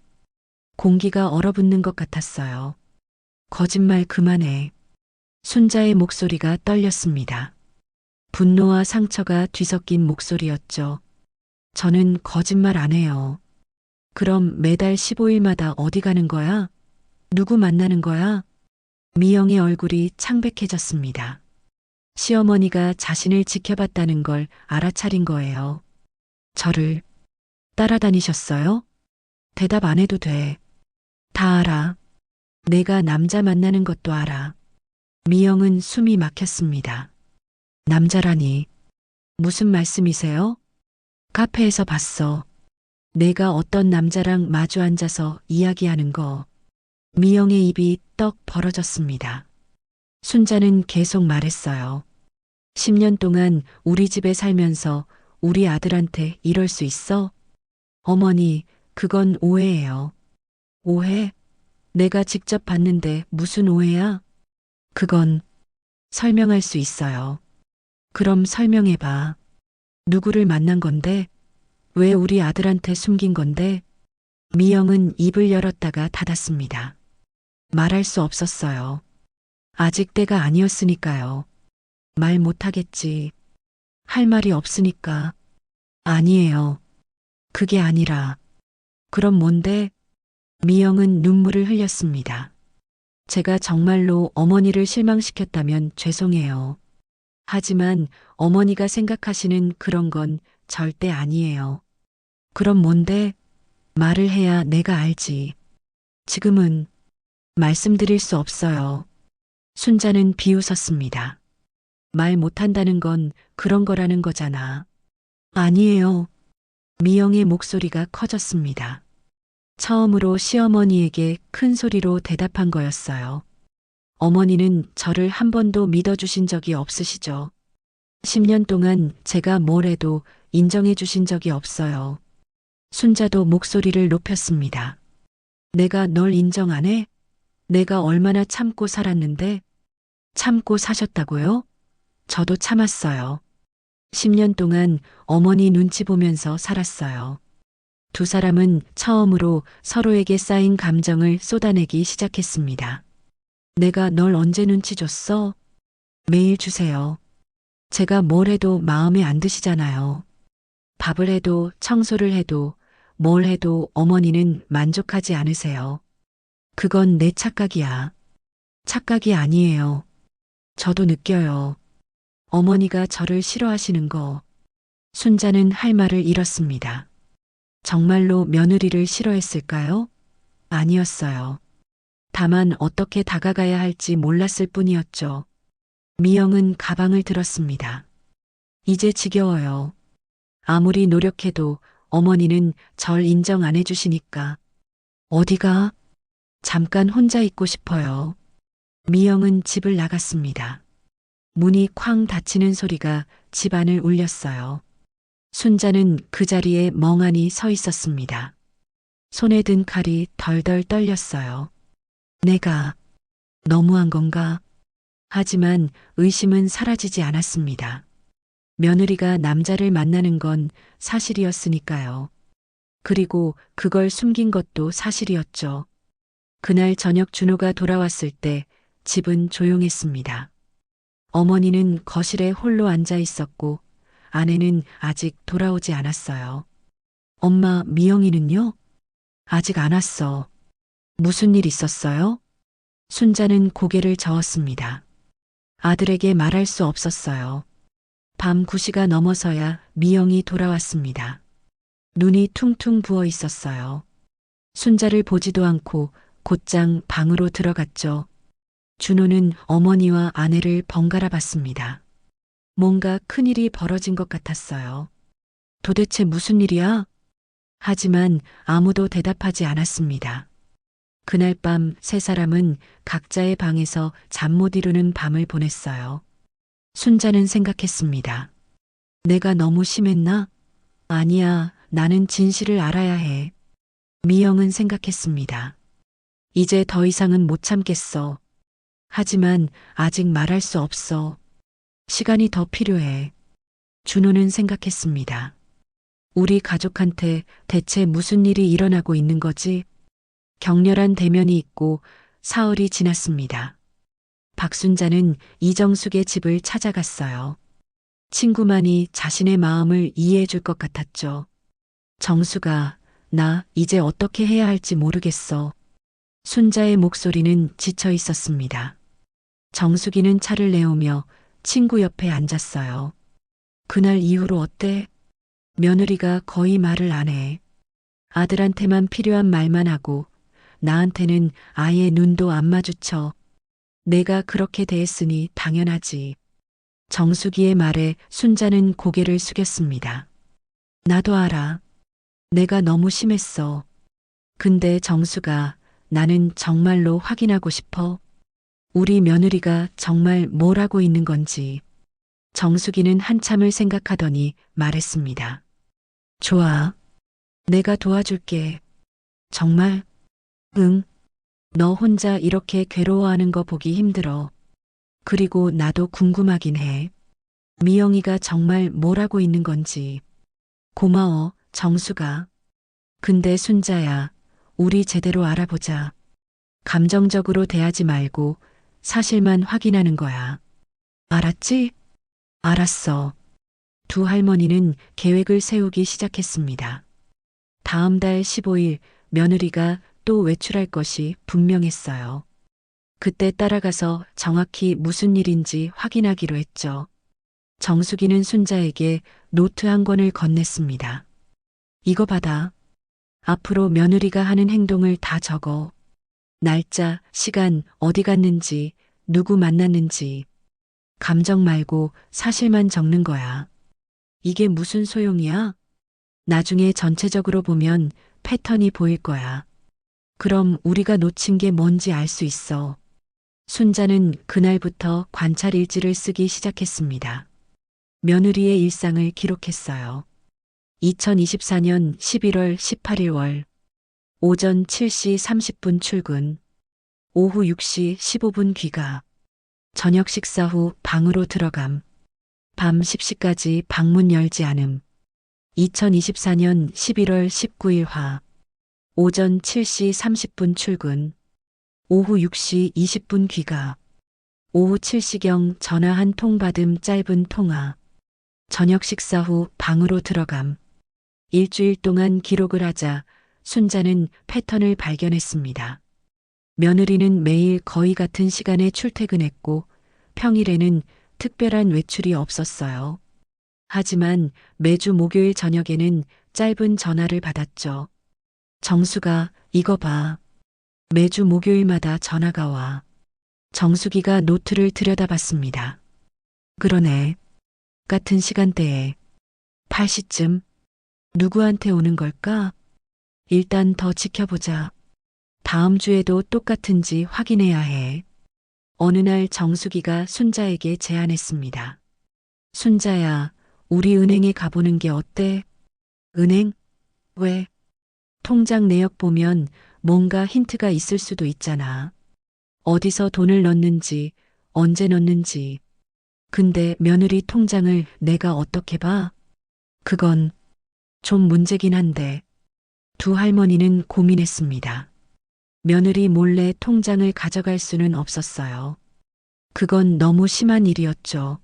A: 공기가 얼어붙는 것 같았어요. 거짓말 그만해. 순자의 목소리가 떨렸습니다. 분노와 상처가 뒤섞인 목소리였죠. 저는 거짓말 안 해요. 그럼 매달 15일마다 어디 가는 거야? 누구 만나는 거야? 미영의 얼굴이 창백해졌습니다. 시어머니가 자신을 지켜봤다는 걸 알아차린 거예요. 저를 따라다니셨어요? 대답 안 해도 돼. 다 알아. 내가 남자 만나는 것도 알아. 미영은 숨이 막혔습니다. 남자라니. 무슨 말씀이세요? 카페에서 봤어. 내가 어떤 남자랑 마주 앉아서 이야기하는 거. 미영의 입이 떡 벌어졌습니다. 순자는 계속 말했어요. 10년 동안 우리 집에 살면서 우리 아들한테 이럴 수 있어? 어머니, 그건 오해예요. 오해? 내가 직접 봤는데 무슨 오해야? 그건 설명할 수 있어요. 그럼 설명해봐. 누구를 만난 건데? 왜 우리 아들한테 숨긴 건데? 미영은 입을 열었다가 닫았습니다. 말할 수 없었어요. 아직 때가 아니었으니까요. 말 못하겠지. 할 말이 없으니까. 아니에요. 그게 아니라. 그럼 뭔데? 미영은 눈물을 흘렸습니다. 제가 정말로 어머니를 실망시켰다면 죄송해요. 하지만 어머니가 생각하시는 그런 건 절대 아니에요. 그럼 뭔데? 말을 해야 내가 알지. 지금은 말씀드릴 수 없어요. 순자는 비웃었습니다. 말 못한다는 건 그런 거라는 거잖아. 아니에요. 미영의 목소리가 커졌습니다. 처음으로 시어머니에게 큰 소리로 대답한 거였어요. 어머니는 저를 한 번도 믿어주신 적이 없으시죠? 10년 동안 제가 뭘 해도 인정해 주신 적이 없어요. 순자도 목소리를 높였습니다. 내가 널 인정 안 해? 내가 얼마나 참고 살았는데? 참고 사셨다고요? 저도 참았어요. 10년 동안 어머니 눈치 보면서 살았어요. 두 사람은 처음으로 서로에게 쌓인 감정을 쏟아내기 시작했습니다. 내가 널 언제 눈치 줬어? 매일 주세요. 제가 뭘 해도 마음에 안 드시잖아요. 밥을 해도 청소를 해도 뭘 해도 어머니는 만족하지 않으세요. 그건 내 착각이야. 착각이 아니에요. 저도 느껴요. 어머니가 저를 싫어하시는 거. 순자는 할 말을 잃었습니다. 정말로 며느리를 싫어했을까요? 아니었어요. 다만 어떻게 다가가야 할지 몰랐을 뿐이었죠. 미영은 가방을 들었습니다. 이제 지겨워요. 아무리 노력해도 어머니는 절 인정 안 해주시니까. 어디가? 잠깐 혼자 있고 싶어요. 미영은 집을 나갔습니다. 문이 쾅 닫히는 소리가 집안을 울렸어요. 순자는 그 자리에 멍하니 서 있었습니다. 손에 든 칼이 덜덜 떨렸어요. 내가 너무한 건가? 하지만 의심은 사라지지 않았습니다. 며느리가 남자를 만나는 건 사실이었으니까요. 그리고 그걸 숨긴 것도 사실이었죠. 그날 저녁 준호가 돌아왔을 때 집은 조용했습니다. 어머니는 거실에 홀로 앉아 있었고 아내는 아직 돌아오지 않았어요. 엄마, 미영이는요? 아직 안 왔어. 무슨 일 있었어요? 순자는 고개를 저었습니다. 아들에게 말할 수 없었어요. 밤 9시가 넘어서야 미영이 돌아왔습니다. 눈이 퉁퉁 부어 있었어요. 순자를 보지도 않고 곧장 방으로 들어갔죠. 준호는 어머니와 아내를 번갈아 봤습니다. 뭔가 큰일이 벌어진 것 같았어요. 도대체 무슨 일이야? 하지만 아무도 대답하지 않았습니다. 그날 밤 세 사람은 각자의 방에서 잠 못 이루는 밤을 보냈어요. 순자는 생각했습니다. 내가 너무 심했나? 아니야, 나는 진실을 알아야 해. 미영은 생각했습니다. 이제 더 이상은 못 참겠어. 하지만 아직 말할 수 없어. 시간이 더 필요해. 준호는 생각했습니다. 우리 가족한테 대체 무슨 일이 일어나고 있는 거지? 격렬한 대면이 있고 사흘이 지났습니다. 박순자는 이정숙의 집을 찾아갔어요. 친구만이 자신의 마음을 이해해 줄 것 같았죠. 정수가, 나 이제 어떻게 해야 할지 모르겠어. 순자의 목소리는 지쳐 있었습니다. 정수기는 차를 내오며 친구 옆에 앉았어요. 그날 이후로 어때? 며느리가 거의 말을 안 해. 아들한테만 필요한 말만 하고 나한테는 아예 눈도 안 마주쳐. 내가 그렇게 대했으니 당연하지. 정수기의 말에 순자는 고개를 숙였습니다. 나도 알아. 내가 너무 심했어. 근데 정수가, 나는 정말로 확인하고 싶어. 우리 며느리가 정말 뭘 하고 있는 건지. 정수기는 한참을 생각하더니 말했습니다. 좋아. 내가 도와줄게. 정말? 응. 너 혼자 이렇게 괴로워하는 거 보기 힘들어. 그리고 나도 궁금하긴 해. 미영이가 정말 뭘 하고 있는 건지. 고마워, 정수가. 근데 순자야, 우리 제대로 알아보자. 감정적으로 대하지 말고 사실만 확인하는 거야. 알았지? 알았어. 두 할머니는 계획을 세우기 시작했습니다. 다음 달 15일 며느리가 또 외출할 것이 분명했어요. 그때 따라가서 정확히 무슨 일인지 확인하기로 했죠. 정숙이는 순자에게 노트 한 권을 건넸습니다. 이거 받아. 앞으로 며느리가 하는 행동을 다 적어. 날짜, 시간, 어디 갔는지, 누구 만났는지. 감정 말고 사실만 적는 거야. 이게 무슨 소용이야? 나중에 전체적으로 보면 패턴이 보일 거야. 그럼 우리가 놓친 게 뭔지 알 수 있어. 순자는 그날부터 관찰 일지를 쓰기 시작했습니다. 며느리의 일상을 기록했어요. 2024년 11월 18일 월 오전 7시 30분 출근, 오후 6시 15분 귀가, 저녁 식사 후 방으로 들어감, 밤 10시까지 방문 열지 않음. 2024년 11월 19일 화 오전 7시 30분 출근, 오후 6시 20분 귀가, 오후 7시경 전화 한 통 받음 짧은 통화, 저녁 식사 후 방으로 들어감. 일주일 동안 기록을 하자 순자는 패턴을 발견했습니다. 며느리는 매일 거의 같은 시간에 출퇴근했고 평일에는 특별한 외출이 없었어요. 하지만 매주 목요일 저녁에는 짧은 전화를 받았죠. 정수가 이거 봐. 매주 목요일마다 전화가 와. 정수기가 노트를 들여다봤습니다. 그러네. 같은 시간대에 8시쯤 누구한테 오는 걸까? 일단 더 지켜보자. 다음 주에도 똑같은지 확인해야 해. 어느 날 정수기가 순자에게 제안했습니다. 순자야, 우리 은행에 가보는 게 어때? 은행? 왜? 통장 내역 보면 뭔가 힌트가 있을 수도 있잖아. 어디서 돈을 넣는지, 언제 넣는지. 근데 며느리 통장을 내가 어떻게 봐? 그건 좀 문제긴 한데. 두 할머니는 고민했습니다. 며느리 몰래 통장을 가져갈 수는 없었어요. 그건 너무 심한 일이었죠.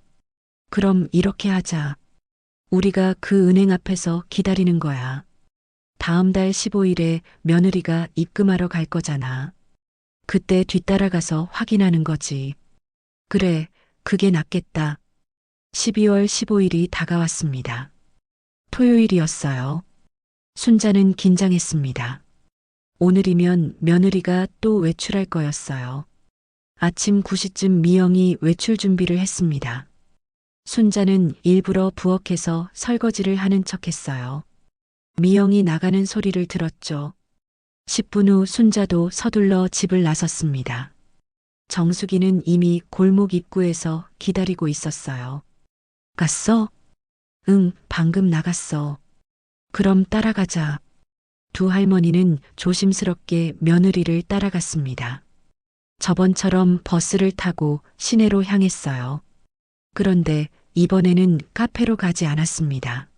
A: 그럼 이렇게 하자. 우리가 그 은행 앞에서 기다리는 거야. 다음 달 15일에 며느리가 입금하러 갈 거잖아. 그때 뒤따라가서 확인하는 거지. 그래, 그게 낫겠다. 12월 15일이 다가왔습니다. 토요일이었어요. 순자는 긴장했습니다. 오늘이면 며느리가 또 외출할 거였어요. 아침 9시쯤 미영이 외출 준비를 했습니다. 순자는 일부러 부엌에서 설거지를 하는 척했어요. 미영이 나가는 소리를 들었죠. 10분 후 순자도 서둘러 집을 나섰습니다. 정수기는 이미 골목 입구에서 기다리고 있었어요. 갔어? 응, 방금 나갔어. 그럼 따라가자. 두 할머니는 조심스럽게 며느리를 따라갔습니다. 저번처럼 버스를 타고 시내로 향했어요. 그런데 이번에는 카페로 가지 않았습니다.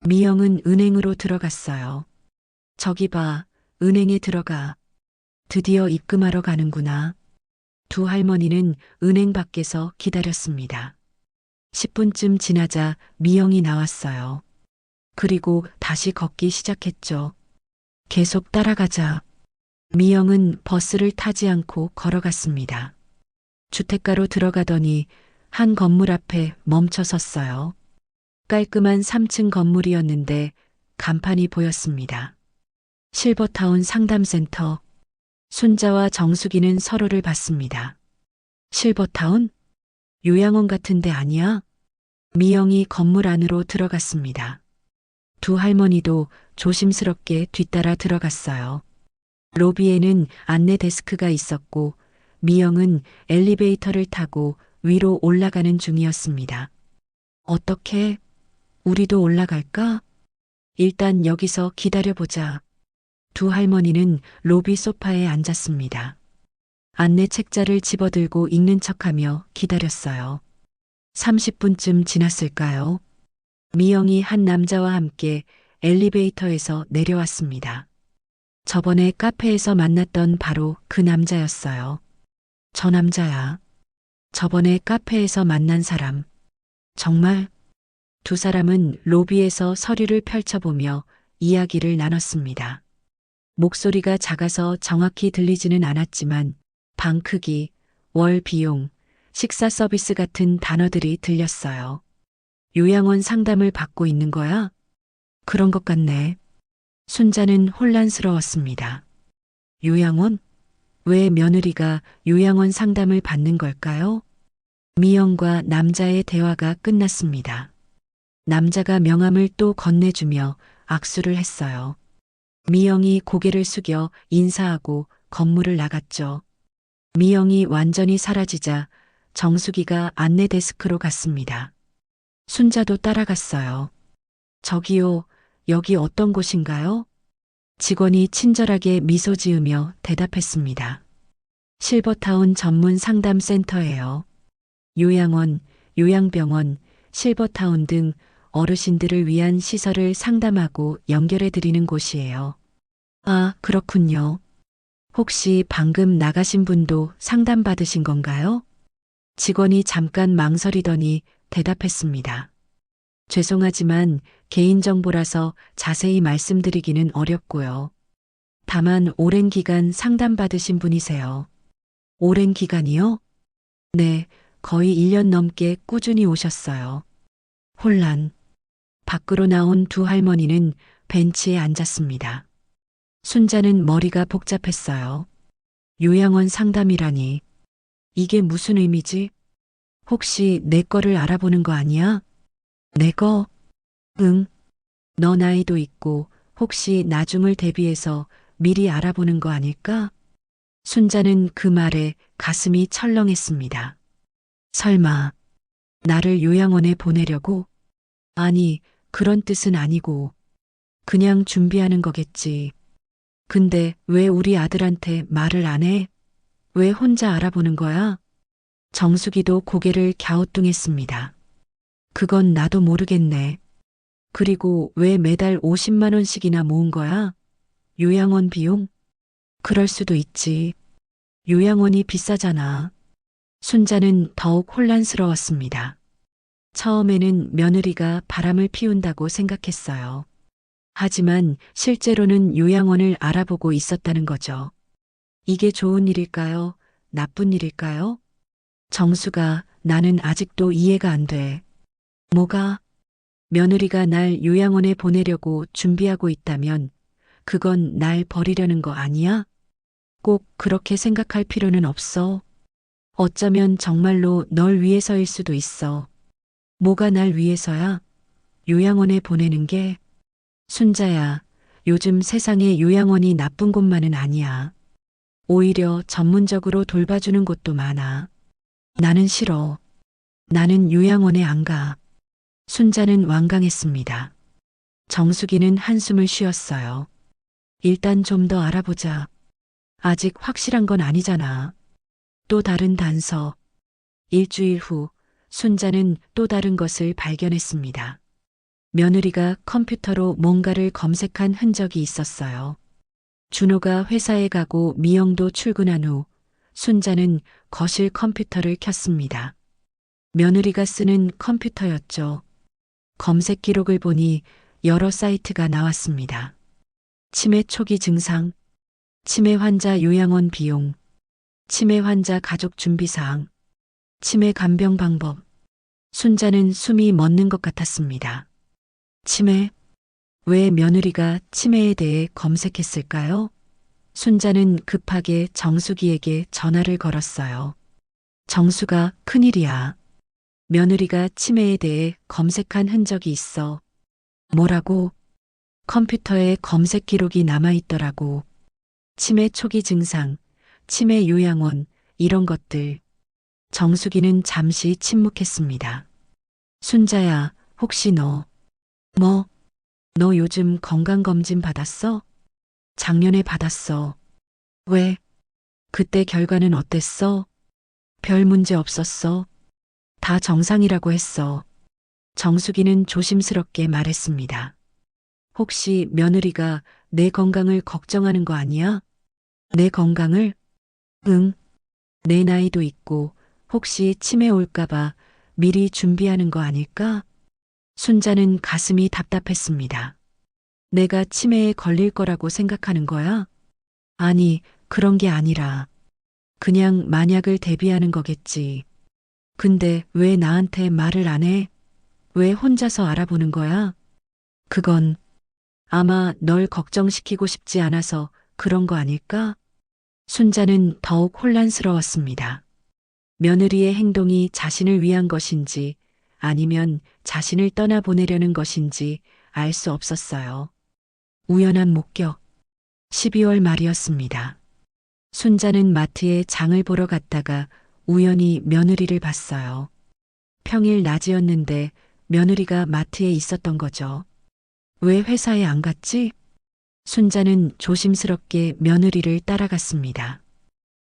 A: 미영은 은행으로 들어갔어요. 저기 봐, 은행에 들어가. 드디어 입금하러 가는구나. 두 할머니는 은행 밖에서 기다렸습니다. 10분쯤 지나자 미영이 나왔어요. 그리고 다시 걷기 시작했죠. 계속 따라가자. 미영은 버스를 타지 않고 걸어갔습니다. 주택가로 들어가더니 한 건물 앞에 멈춰 섰어요. 깔끔한 3층 건물이었는데 간판이 보였습니다. 실버타운 상담센터. 순자와 정수기는 서로를 봤습니다. 실버타운? 요양원 같은 데 아니야? 미영이 건물 안으로 들어갔습니다. 두 할머니도 조심스럽게 뒤따라 들어갔어요. 로비에는 안내 데스크가 있었고 미영은 엘리베이터를 타고 위로 올라가는 중이었습니다. 어떻게? 우리도 올라갈까? 일단 여기서 기다려보자. 두 할머니는 로비 소파에 앉았습니다. 안내 책자를 집어들고 읽는 척하며 기다렸어요. 30분쯤 지났을까요? 미영이 한 남자와 함께 엘리베이터에서 내려왔습니다. 저번에 카페에서 만났던 바로 그 남자였어요. 저 남자야. 저번에 카페에서 만난 사람. 정말? 두 사람은 로비에서 서류를 펼쳐보며 이야기를 나눴습니다. 목소리가 작아서 정확히 들리지는 않았지만 방 크기, 월 비용, 식사 서비스 같은 단어들이 들렸어요. 요양원 상담을 받고 있는 거야? 그런 것 같네. 순자는 혼란스러웠습니다. 요양원? 왜 며느리가 요양원 상담을 받는 걸까요? 미영과 남자의 대화가 끝났습니다. 남자가 명함을 또 건네주며 악수를 했어요. 미영이 고개를 숙여 인사하고 건물을 나갔죠. 미영이 완전히 사라지자 정숙이가 안내 데스크로 갔습니다. 순자도 따라갔어요. 저기요, 여기 어떤 곳인가요? 직원이 친절하게 미소 지으며 대답했습니다. 실버타운 전문 상담센터예요. 요양원, 요양병원, 실버타운 등 어르신들을 위한 시설을 상담하고 연결해 드리는 곳이에요. 아, 그렇군요. 혹시 방금 나가신 분도 상담받으신 건가요? 직원이 잠깐 망설이더니 대답했습니다. 죄송하지만 개인정보라서 자세히 말씀드리기는 어렵고요. 다만 오랜 기간 상담받으신 분이세요. 오랜 기간이요? 네, 거의 1년 넘게 꾸준히 오셨어요. 혼란. 밖으로 나온 두 할머니는 벤치에 앉았습니다. 순자는 머리가 복잡했어요. 요양원 상담이라니. 이게 무슨 의미지? 혹시 내 거를 알아보는 거 아니야? 내 거? 응. 너 나이도 있고 혹시 나중을 대비해서 미리 알아보는 거 아닐까? 순자는 그 말에 가슴이 철렁했습니다. 설마 나를 요양원에 보내려고? 아니, 그런 뜻은 아니고 그냥 준비하는 거겠지. 근데 왜 우리 아들한테 말을 안 해? 왜 혼자 알아보는 거야? 정숙이도 고개를 갸우뚱했습니다. 그건 나도 모르겠네. 그리고 왜 매달 50만 원씩이나 모은 거야? 요양원 비용? 그럴 수도 있지. 요양원이 비싸잖아. 순자는 더욱 혼란스러웠습니다. 처음에는 며느리가 바람을 피운다고 생각했어요. 하지만 실제로는 요양원을 알아보고 있었다는 거죠. 이게 좋은 일일까요? 나쁜 일일까요? 정수가 나는 아직도 이해가 안 돼. 뭐가? 며느리가 날 요양원에 보내려고 준비하고 있다면 그건 날 버리려는 거 아니야? 꼭 그렇게 생각할 필요는 없어. 어쩌면 정말로 널 위해서일 수도 있어. 뭐가 날 위해서야? 요양원에 보내는 게? 순자야, 요즘 세상에 요양원이 나쁜 곳만은 아니야. 오히려 전문적으로 돌봐주는 곳도 많아. 나는 싫어. 나는 요양원에 안 가. 순자는 완강했습니다. 정숙이는 한숨을 쉬었어요. 일단 좀 더 알아보자. 아직 확실한 건 아니잖아. 또 다른 단서. 일주일 후 순자는 또 다른 것을 발견했습니다. 며느리가 컴퓨터로 뭔가를 검색한 흔적이 있었어요. 준호가 회사에 가고 미영도 출근한 후 순자는 거실 컴퓨터를 켰습니다. 며느리가 쓰는 컴퓨터였죠. 검색 기록을 보니 여러 사이트가 나왔습니다. 치매 초기 증상, 치매 환자 요양원 비용, 치매 환자 가족 준비 사항, 치매 간병 방법. 순자는 숨이 멎는 것 같았습니다. 치매? 왜 며느리가 치매에 대해 검색했을까요? 순자는 급하게 정숙이에게 전화를 걸었어요. 정수가 큰일이야. 며느리가 치매에 대해 검색한 흔적이 있어. 뭐라고? 컴퓨터에 검색 기록이 남아있더라고. 치매 초기 증상, 치매 요양원, 이런 것들. 정숙이는 잠시 침묵했습니다. 순자야, 혹시 너, 뭐? 너 요즘 건강검진 받았어? 작년에 받았어. 왜? 그때 결과는 어땠어? 별 문제 없었어. 다 정상이라고 했어. 정숙이는 조심스럽게 말했습니다. 혹시 며느리가 내 건강을 걱정하는 거 아니야? 내 건강을? 응. 내 나이도 있고 혹시 치매 올까봐 미리 준비하는 거 아닐까? 순자는 가슴이 답답했습니다. 내가 치매에 걸릴 거라고 생각하는 거야? 아니, 그런 게 아니라 그냥 만약을 대비하는 거겠지. 근데 왜 나한테 말을 안 해? 왜 혼자서 알아보는 거야? 그건 아마 널 걱정시키고 싶지 않아서 그런 거 아닐까? 순자는 더욱 혼란스러웠습니다. 며느리의 행동이 자신을 위한 것인지 아니면 자신을 떠나보내려는 것인지 알 수 없었어요. 우연한 목격. 12월 말이었습니다. 순자는 마트에 장을 보러 갔다가 우연히 며느리를 봤어요. 평일 낮이었는데 며느리가 마트에 있었던 거죠. 왜 회사에 안 갔지? 순자는 조심스럽게 며느리를 따라갔습니다.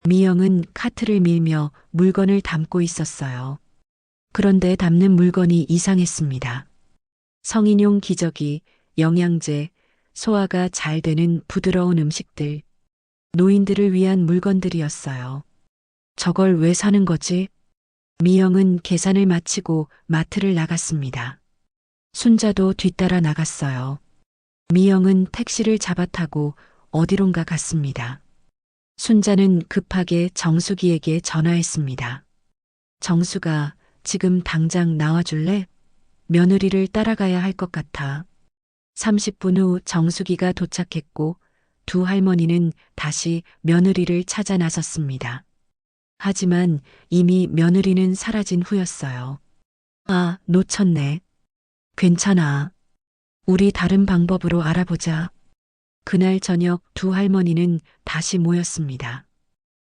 A: 미영은 카트를 밀며 물건을 담고 있었어요. 그런데 담는 물건이 이상했습니다. 성인용 기저귀, 영양제, 소화가 잘 되는 부드러운 음식들, 노인들을 위한 물건들이었어요. 저걸 왜 사는 거지? 미영은 계산을 마치고 마트를 나갔습니다. 순자도 뒤따라 나갔어요. 미영은 택시를 잡아타고 어디론가 갔습니다. 순자는 급하게 정수기에게 전화했습니다. 정수가 지금 당장 나와줄래? 며느리를 따라가야 할 것 같아. 30분 후 정수기가 도착했고 두 할머니는 다시 며느리를 찾아 나섰습니다. 하지만 이미 며느리는 사라진 후였어요. 아, 놓쳤네. 괜찮아. 우리 다른 방법으로 알아보자. 그날 저녁 두 할머니는 다시 모였습니다.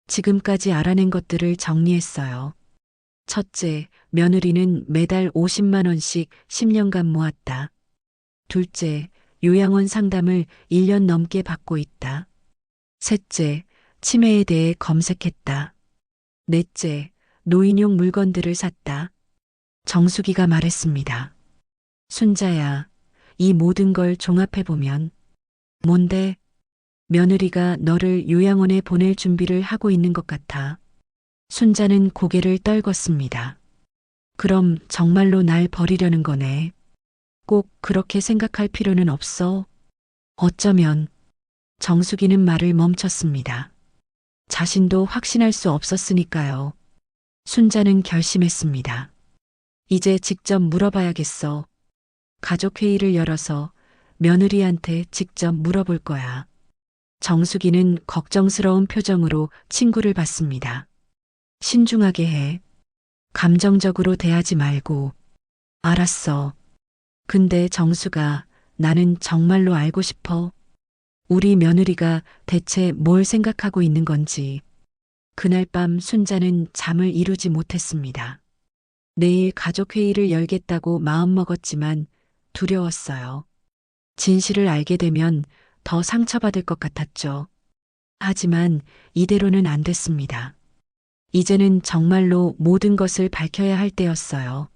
A: 지금까지 알아낸 것들을 정리했어요. 첫째, 며느리는 매달 50만 원씩 10년간 모았다. 둘째, 요양원 상담을 1년 넘게 받고 있다. 셋째, 치매에 대해 검색했다. 넷째, 노인용 물건들을 샀다. 정수기가 말했습니다. 순자야, 이 모든 걸 종합해보면 뭔데? 며느리가 너를 요양원에 보낼 준비를 하고 있는 것 같아. 순자는 고개를 떨궜습니다. 그럼 정말로 날 버리려는 거네. 꼭 그렇게 생각할 필요는 없어. 어쩌면 정수기는 말을 멈췄습니다. 자신도 확신할 수 없었으니까요. 순자는 결심했습니다. 이제 직접 물어봐야겠어. 가족회의를 열어서 며느리한테 직접 물어볼 거야. 정수기는 걱정스러운 표정으로 친구를 봤습니다. 신중하게 해. 감정적으로 대하지 말고. 알았어. 근데 정수가 나는 정말로 알고 싶어. 우리 며느리가 대체 뭘 생각하고 있는 건지. 그날 밤 순자는 잠을 이루지 못했습니다. 내일 가족회의를 열겠다고 마음먹었지만 두려웠어요. 진실을 알게 되면 더 상처받을 것 같았죠. 하지만 이대로는 안 됐습니다. 이제는 정말로 모든 것을 밝혀야 할 때였어요.